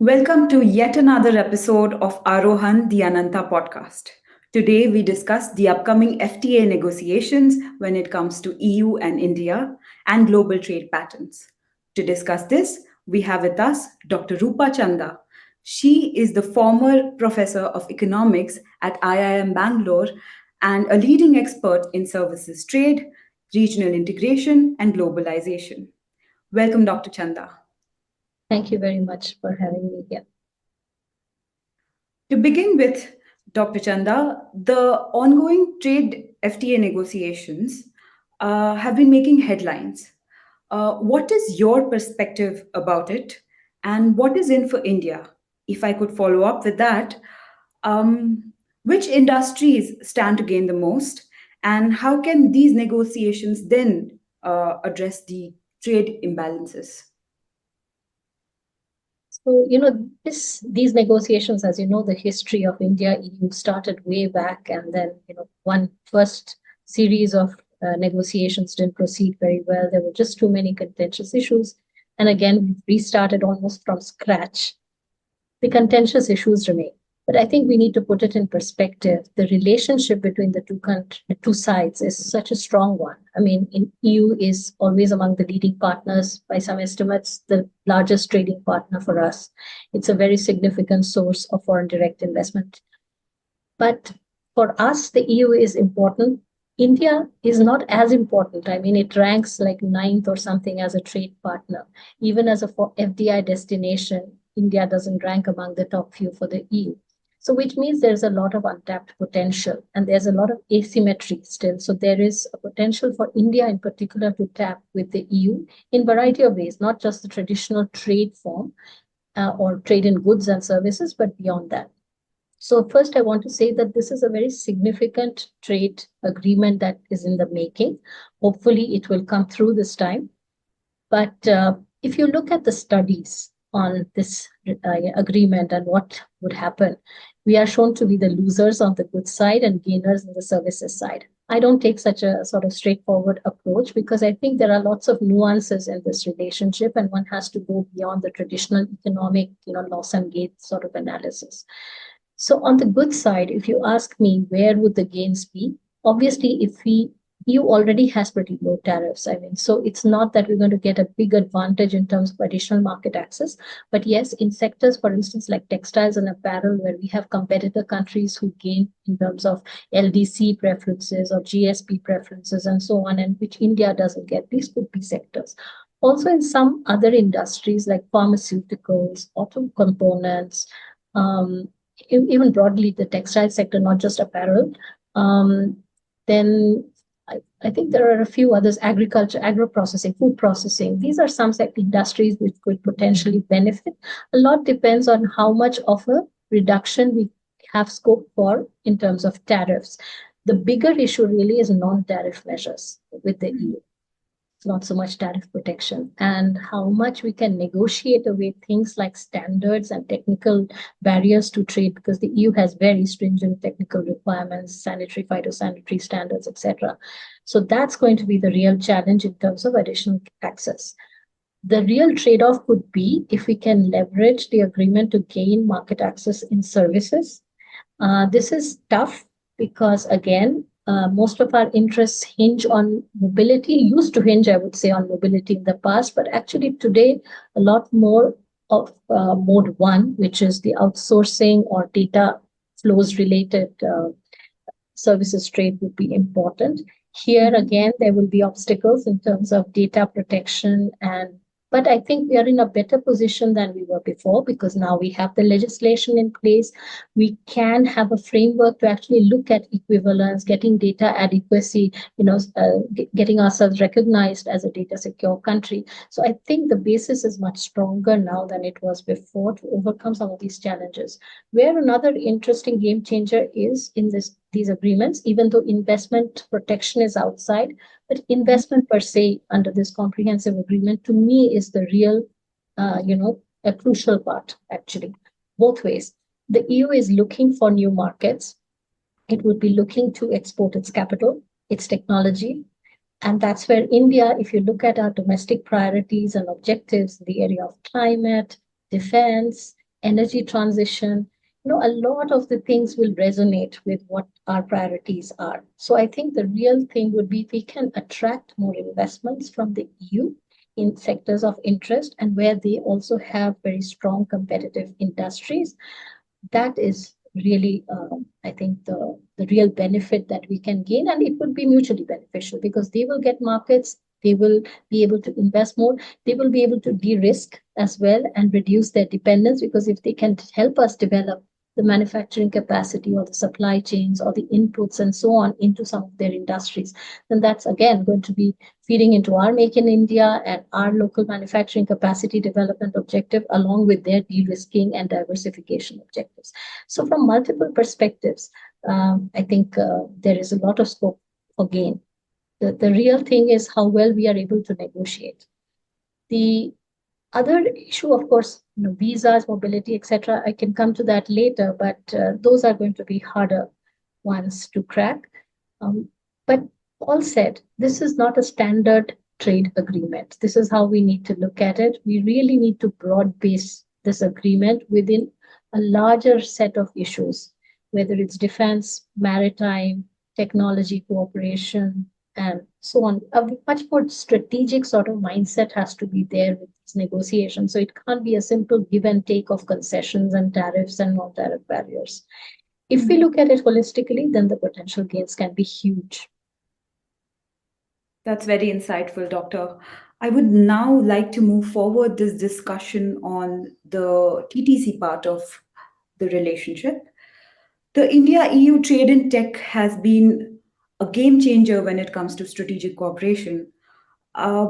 Welcome to yet another episode of Arohan, the Ananta podcast. Today we discuss the upcoming FTA negotiations when it comes to EU and India and global trade patterns. To discuss this, we have with us Dr. Rupa Chanda. She is the former professor of economics at IIM Banglore and a leading expert in services trade, regional integration, and globalization. Welcome, Dr. Chanda. Thank you very much for having me here. To begin with, Dr. Chanda, the ongoing trade FTA negotiations have been making headlines. What is your perspective about it, and what is in for India? If I could follow up with that, which industries stand to gain the most, and how can these negotiations then address the trade imbalances? So, these negotiations, as you know, the history of India EU started way back, and then, one first series of negotiations didn't proceed very well. There were just too many contentious issues. And again, we've restarted almost from scratch. The contentious issues remain. But I think we need to put it in perspective. The relationship between the two sides is such a strong one. I mean, EU is always among the leading partners. By some estimates, the largest trading partner for us. It's a very significant source of foreign direct investment. But for us, the EU is important. India is not as important. I mean, it ranks like ninth or something as a trade partner. Even as a FDI destination, India doesn't rank among the top few for the EU. So which means there's a lot of untapped potential and there's a lot of asymmetry still. So there is a potential for India in particular to tap with the EU in variety of ways, not just the traditional trade form or trade in goods and services, but beyond that. So first, I want to say that this is a very significant trade agreement that is in the making. Hopefully, it will come through this time. But if you look at the studies on this agreement and what would happen, we are shown to be the losers on the goods side and gainers on the services side. I don't take such a sort of straightforward approach because I think there are lots of nuances in this relationship and one has to go beyond the traditional economic, loss and gain sort of analysis. So on the good side, if you ask me, where would the gains be? Obviously, EU already has pretty low tariffs. I mean, so it's not that we're going to get a big advantage in terms of additional market access. But yes, in sectors, for instance, like textiles and apparel, where we have competitor countries who gain in terms of LDC preferences or GSP preferences and so on, and which India doesn't get, these could be sectors. Also, in some other industries like pharmaceuticals, auto components, even broadly the textile sector, not just apparel, then I think there are a few others, agriculture, agro-processing, food processing. These are some industries which could potentially benefit. A lot depends on how much of a reduction we have scope for in terms of tariffs. The bigger issue really is non-tariff measures with the EU. Not so much tariff protection, and how much we can negotiate away things like standards and technical barriers to trade, because the EU has very stringent technical requirements, sanitary, phytosanitary standards, etc. So that's going to be the real challenge in terms of additional access. The real trade-off could be if we can leverage the agreement to gain market access in services. This is tough because, again, most of our interests hinge on mobility, used to hinge, I would say, on mobility in the past, but actually today, a lot more of mode one, which is the outsourcing or data flows related services trade would be important. Here again, there will be obstacles in terms of data protection but I think we are in a better position than we were before because now we have the legislation in place. We can have a framework to actually look at equivalence, getting data adequacy, getting ourselves recognized as a data secure country. So I think the basis is much stronger now than it was before to overcome some of these challenges. Where another interesting game changer is in these agreements, even though investment protection is outside, but investment per se under this comprehensive agreement to me is the real, a crucial part actually, both ways. The EU is looking for new markets. It would be looking to export its capital, its technology. And that's where India, if you look at our domestic priorities and objectives in the area of climate, defense, energy transition, a lot of the things will resonate with what our priorities are. So I think the real thing would be if we can attract more investments from the EU in sectors of interest and where they also have very strong competitive industries. That is really, I think, the real benefit that we can gain, and it would be mutually beneficial because they will get markets, they will be able to invest more, they will be able to de-risk as well and reduce their dependence, because if they can help us develop the manufacturing capacity or the supply chains or the inputs and so on into some of their industries, then that's again going to be feeding into our Make in India and our local manufacturing capacity development objective, along with their de-risking and diversification objectives. So from multiple perspectives, I think there is a lot of scope for gain. The real thing is how well we are able to negotiate. The other issue, of course, visas, mobility, etc. I can come to that later, but those are going to be harder ones to crack. But all said, this is not a standard trade agreement. This is how we need to look at it. We really need to broad base this agreement within a larger set of issues, whether it's defense, maritime, technology cooperation, and so on. A much more strategic sort of mindset has to be there with these negotiations. So it can't be a simple give and take of concessions and tariffs and non-tariff barriers. If we look at it holistically, then the potential gains can be huge. That's very insightful, Doctor. I would now like to move forward this discussion on the TTC part of the relationship. The India EU trade in tech has been a game changer when it comes to strategic cooperation. Uh,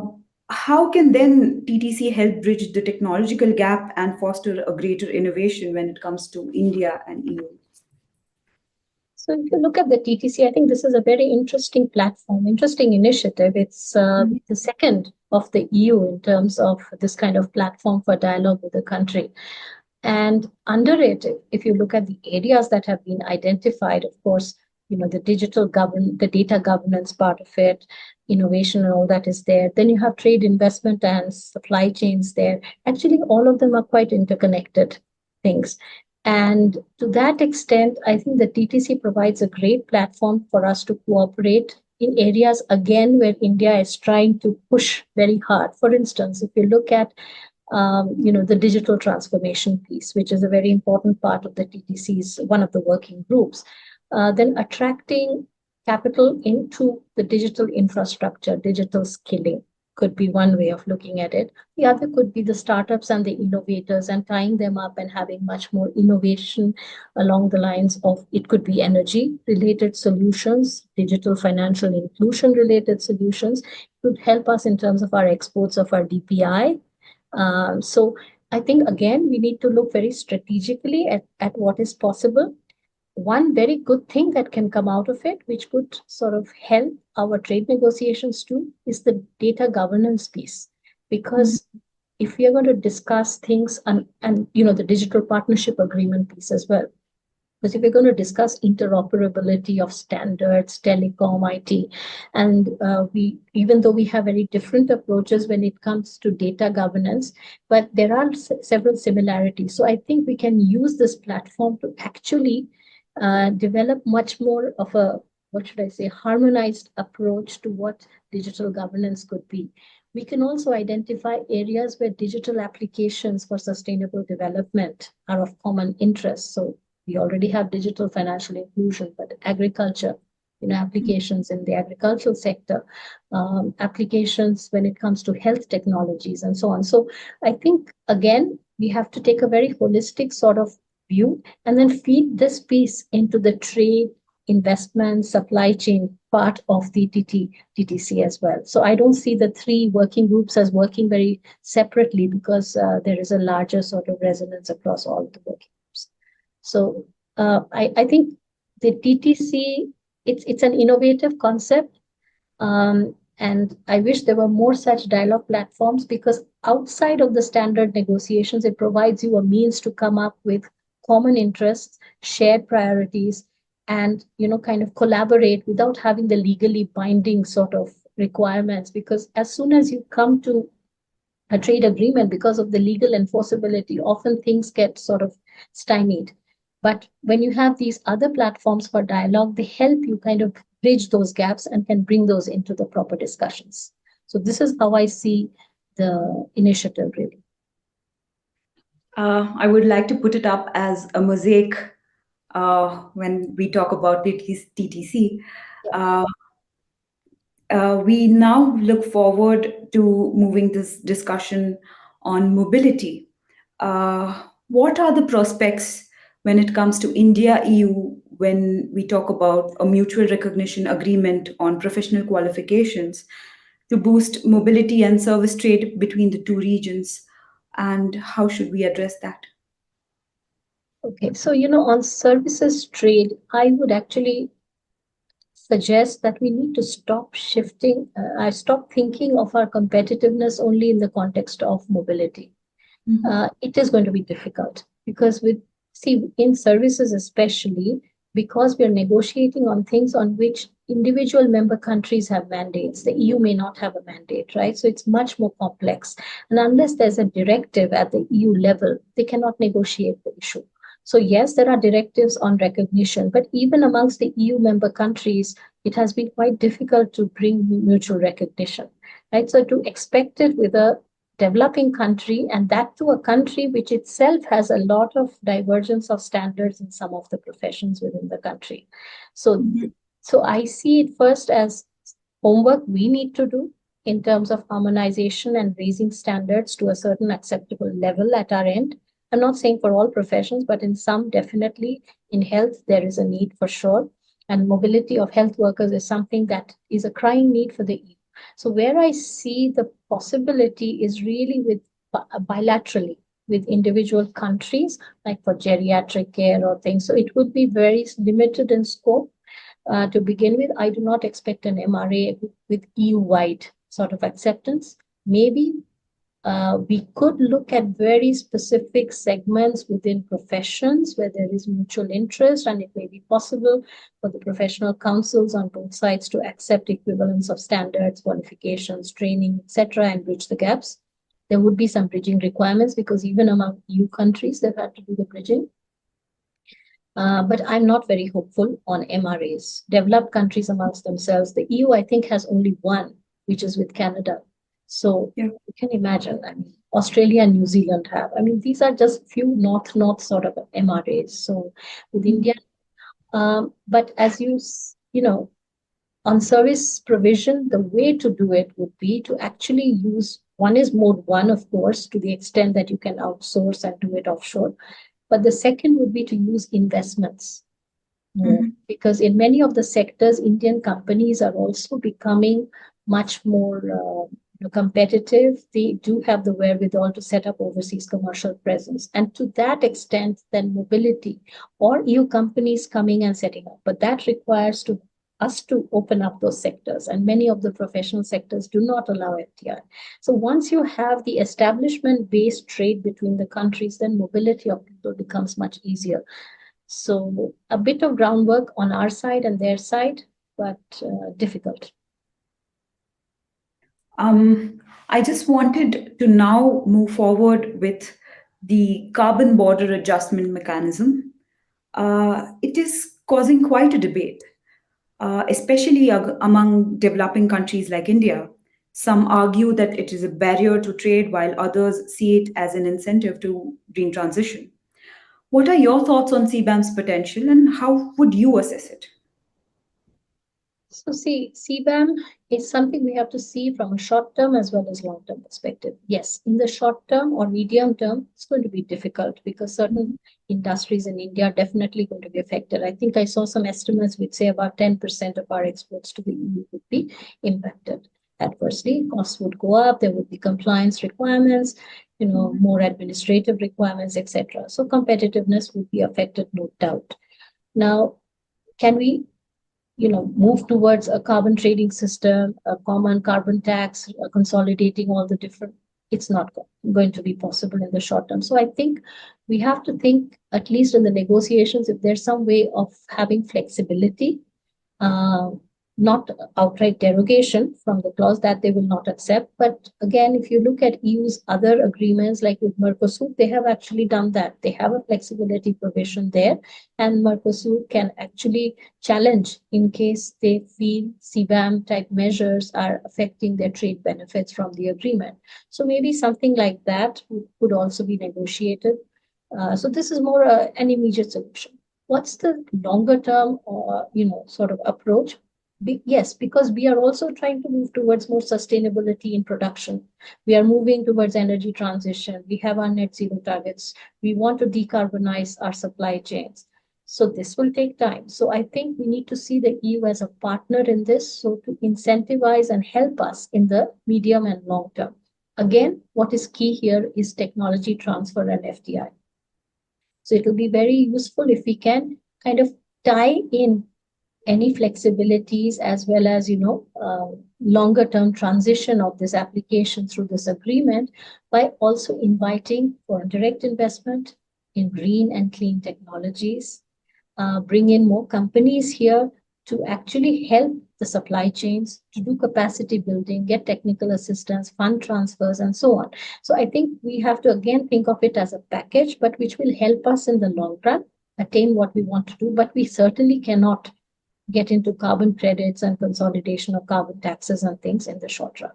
how can then TTC help bridge the technological gap and foster a greater innovation when it comes to India and EU? So if you look at the TTC, I think this is a very interesting platform, interesting initiative. It's the second of the EU in terms of this kind of platform for dialogue with the country. And under it, if you look at the areas that have been identified, of course, the data governance part of it, innovation and all that is there. Then you have trade, investment, and supply chains there. Actually, all of them are quite interconnected things. And to that extent, I think the TTC provides a great platform for us to cooperate in areas, again, where India is trying to push very hard. For instance, if you look at the digital transformation piece, which is a very important part of the TTC's, one of the working groups, then attracting capital into the digital infrastructure, digital skilling could be one way of looking at it. The other could be the startups and the innovators and tying them up and having much more innovation along the lines of, it could be energy related solutions, digital financial inclusion related solutions. It could help us in terms of our exports of our DPI. So I think, again, we need to look very strategically at what is possible. One very good thing that can come out of it, which could sort of help our trade negotiations too, is the data governance piece. Because if we are going to discuss things and the digital partnership agreement piece as well, because if we're going to discuss interoperability of standards, telecom, IT, and even though we have very different approaches when it comes to data governance, but there are several similarities. So I think we can use this platform to actually develop much more of a, what should I say, harmonized approach to what digital governance could be. We can also identify areas where digital applications for sustainable development are of common interest. So we already have digital financial inclusion, but agriculture, applications in the agricultural sector, applications when it comes to health technologies and so on. So I think, again, we have to take a very holistic sort of view and then feed this piece into the trade, investment, supply chain part of the TTC as well. So I don't see the three working groups as working very separately, because there is a larger sort of resonance across all the working groups. So I think the TTC, it's an innovative concept. And I wish there were more such dialogue platforms, because outside of the standard negotiations, it provides you a means to come up with common interests, shared priorities, and kind of collaborate without having the legally binding sort of requirements. Because as soon as you come to a trade agreement, because of the legal enforceability, often things get sort of stymied. But when you have these other platforms for dialogue, they help you kind of bridge those gaps and can bring those into the proper discussions. So this is how I see the initiative really. I would like to put it up as a mosaic when we talk about TTC. Uh, we now look forward to moving this discussion on mobility. What are the prospects when it comes to India EU when we talk about a mutual recognition agreement on professional qualifications to boost mobility and service trade between the two regions? And how should we address that? Okay, so on services trade, I would actually suggest that we need to stop shifting, I stop thinking of our competitiveness only in the context of mobility. It is going to be difficult because in services especially, because we are negotiating on things on which individual member countries have mandates, the EU may not have a mandate, right? So it's much more complex. And unless there's a directive at the EU level, they cannot negotiate the issue. So yes, there are directives on recognition, but even amongst the EU member countries, it has been quite difficult to bring mutual recognition, right? So to expect it with a developing country, and that to a country which itself has a lot of divergence of standards in some of the professions within the country. So, so I see it first as homework we need to do in terms of harmonization and raising standards to a certain acceptable level at our end. I'm not saying for all professions, but in some, definitely. In health, there is a need for sure. And mobility of health workers is something that is a crying need for the EU. So where I see the possibility is really with bilaterally with individual countries, like for geriatric care or things. So it would be very limited in scope. To begin with, I do not expect an MRA with EU-wide sort of acceptance. Maybe we could look at very specific segments within professions where there is mutual interest, and it may be possible for the professional councils on both sides to accept equivalence of standards, qualifications, training, etc., and bridge the gaps. There would be some bridging requirements because even among EU countries, they've had to do the bridging. But I'm not very hopeful on MRAs. Developed countries amongst themselves, the EU, I think, has only one, which is with Canada. So you can imagine, I mean, Australia and New Zealand have. I mean, these are just few north sort of MRAs. So with India, but as on service provision, the way to do it would be to actually use, one is mode one, of course, to the extent that you can outsource and do it offshore. But the second would be to use investments. Because in many of the sectors, Indian companies are also becoming much more competitive. They do have the wherewithal to set up overseas commercial presence. And to that extent, then mobility or EU companies coming and setting up. But that requires us to open up those sectors. And many of the professional sectors do not allow FTI. So once you have the establishment-based trade between the countries, then mobility of people becomes much easier. So a bit of groundwork on our side and their side, but difficult. I just wanted to now move forward with the carbon border adjustment mechanism. It is causing quite a debate, especially among developing countries like India. Some argue that it is a barrier to trade, while others see it as an incentive to green transition. What are your thoughts on CBAM's potential and how would you assess it? So see, CBAM is something we have to see from a short-term as well as long-term perspective. Yes, in the short term or medium term, it's going to be difficult because certain industries in India are definitely going to be affected. I think I saw some estimates which say about 10% of our exports to the EU would be impacted adversely. Costs would go up, there would be compliance requirements, more administrative requirements, etc. So competitiveness would be affected, no doubt. Now, can we move towards a carbon trading system, a common carbon tax, consolidating all the different, it's not going to be possible in the short term. So I think we have to think, at least in the negotiations, if there's some way of having flexibility not outright derogation from the clause that they will not accept. But again, if you look at EU's other agreements, like with Mercosur, they have actually done that. They have a flexibility provision there, and Mercosur can actually challenge in case they feel CBAM type measures are affecting their trade benefits from the agreement. So maybe something like that could also be negotiated. So this is more an immediate solution. What's the longer term, sort of approach? Yes, because we are also trying to move towards more sustainability in production. We are moving towards energy transition. We have our net zero targets. We want to decarbonize our supply chains. So this will take time. So I think we need to see the EU as a partner in this, so to incentivize and help us in the medium and long term. Again, what is key here is technology transfer and FTI. So it will be very useful if we can kind of tie in any flexibilities as well as longer term transition of this application through this agreement by also inviting foreign direct investment in green and clean technologies, bring in more companies here to actually help the supply chains, to do capacity building, get technical assistance, fund transfers, and so on. So I think we have to again think of it as a package, but which will help us in the long run attain what we want to do. But we certainly cannot get into carbon credits and consolidation of carbon taxes and things in the short run.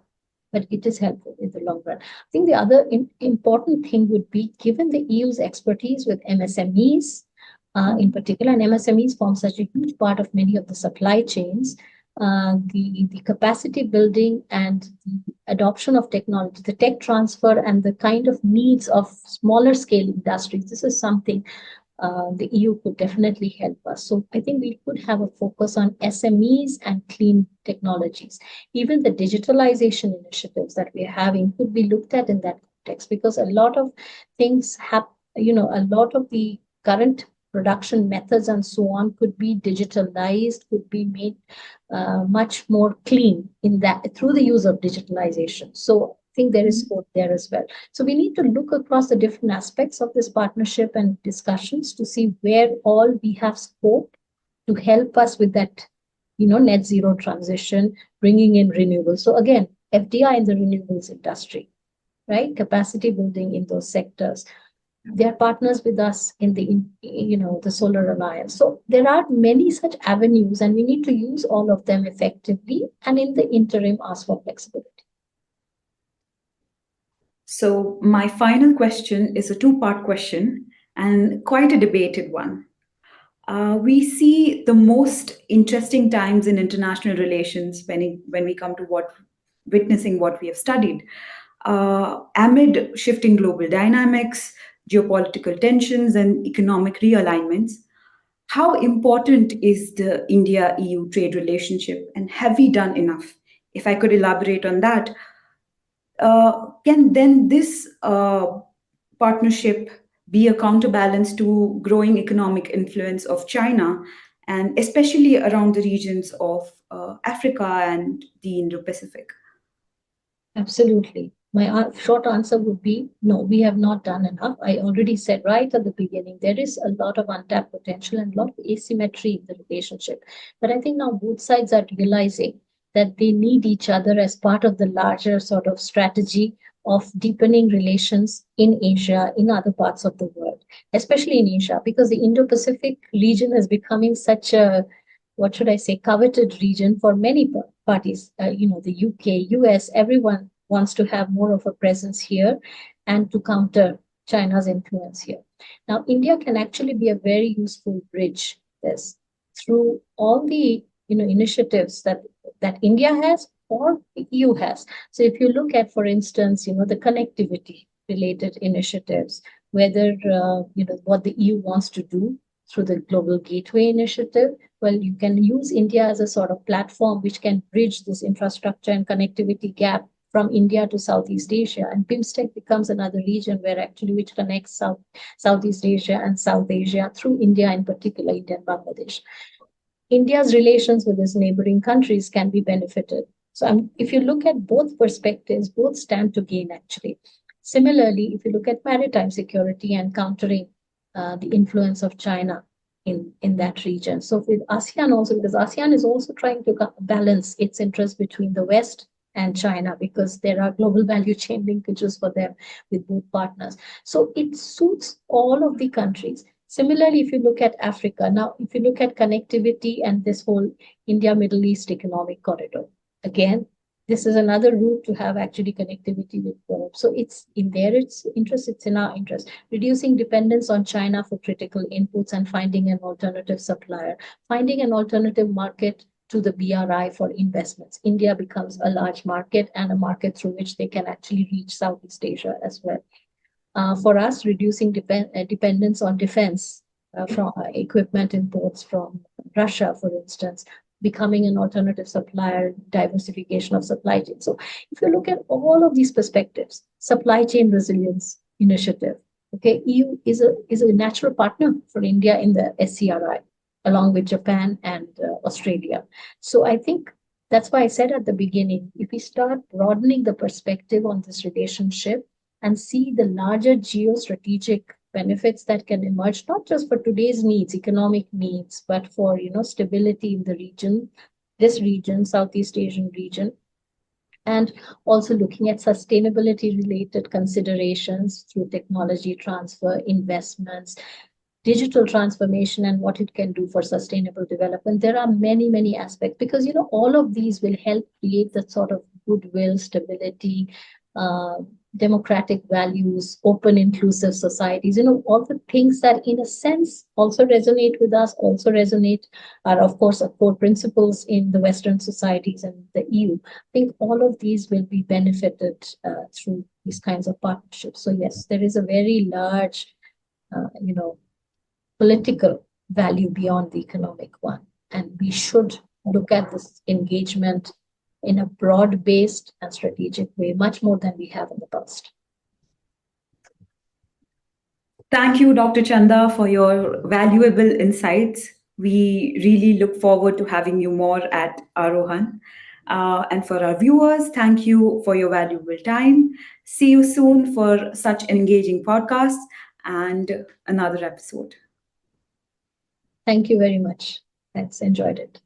But it is helpful in the long run. I think the other important thing would be, given the EU's expertise with MSMEs, in particular, and MSMEs form such a huge part of many of the supply chains, the capacity building and the adoption of technology, the tech transfer and the kind of needs of smaller scale industries, this is something the EU could definitely help us. So I think we could have a focus on SMEs and clean technologies. Even the digitalization initiatives that we're having could be looked at in that context, because a lot of things have, a lot of the current production methods and so on could be digitalized, could be made much more clean in that through the use of digitalization. So I think there is scope there as well. So we need to look across the different aspects of this partnership and discussions to see where all we have scope to help us with that, net zero transition, bringing in renewables. So again, FDI in the renewables industry, right? Capacity building in those sectors. They are partners with us in the Solar Alliance. So there are many such avenues, and we need to use all of them effectively, and in the interim ask for flexibility. So my final question is a two-part question and quite a debated one. We see the most interesting times in international relations when we come to witnessing what we have studied. Amid shifting global dynamics, geopolitical tensions, and economic realignments, how important is the India-EU trade relationship, and have we done enough? If I could elaborate on that, can then this partnership be a counterbalance to growing economic influence of China, and especially around the regions of Africa and the Indo-Pacific? Absolutely. My short answer would be no, we have not done enough. I already said right at the beginning, there is a lot of untapped potential and a lot of asymmetry in the relationship. But I think now both sides are realizing that they need each other as part of the larger sort of strategy of deepening relations in Asia, in other parts of the world, especially in Asia, because the Indo-Pacific region is becoming such a, what should I say, coveted region for many parties. The UK, US, everyone wants to have more of a presence here and to counter China's influence here. Now, India can actually be a very useful bridge this through all the initiatives that India has or the EU has. So if you look at, for instance, the connectivity related initiatives, whether what the EU wants to do through the Global Gateway Initiative, well, you can use India as a sort of platform which can bridge this infrastructure and connectivity gap from India to Southeast Asia. And BIMSTEC becomes another region where actually which connects Southeast Asia and South Asia through India, in particular, India and Bangladesh. India's relations with its neighboring countries can be benefited. So if you look at both perspectives, both stand to gain actually. Similarly, if you look at maritime security and countering the influence of China, in that region. So with ASEAN also, because ASEAN is also trying to balance its interests between the West and China, because there are global value chain linkages for them with both partners. So it suits all of the countries. Similarly, if you look at Africa, now if you look at connectivity and this whole India Middle East economic corridor, again, this is another route to have actually connectivity with Europe. So it's in their interest, it's in our interest. Reducing dependence on China for critical inputs and finding an alternative supplier, finding an alternative market to the BRI for investments. India becomes a large market and a market through which they can actually reach Southeast Asia as well. For us, reducing dependence on defense from equipment imports from Russia, for instance, becoming an alternative supplier, diversification of supply chain. So if you look at all of these perspectives, supply chain resilience initiative, okay, EU is a natural partner for India in the SCRI, along with Japan and Australia. So I think that's why I said at the beginning, if we start broadening the perspective on this relationship and see the larger geostrategic benefits that can emerge, not just for today's needs, economic needs, but for stability in the region, this region, Southeast Asian region, and also looking at sustainability related considerations through technology transfer, investments, digital transformation, and what it can do for sustainable development. There are many, many aspects, because all of these will help create that sort of goodwill, stability, uh, democratic values, open, inclusive societies, all the things that in a sense also resonate with us, also resonate, are of course core principles in the Western societies and the EU. I think all of these will be benefited through these kinds of partnerships. So yes, there is a very large, political value beyond the economic one. And we should look at this engagement in a broad based and strategic way, much more than we have in the past. Thank you, Dr. Chanda, for your valuable insights. We really look forward to having you more at Arohan. And for our viewers, thank you for your valuable time. See you soon for such engaging podcasts and another episode. Thank you very much. Thanks. Enjoyed it.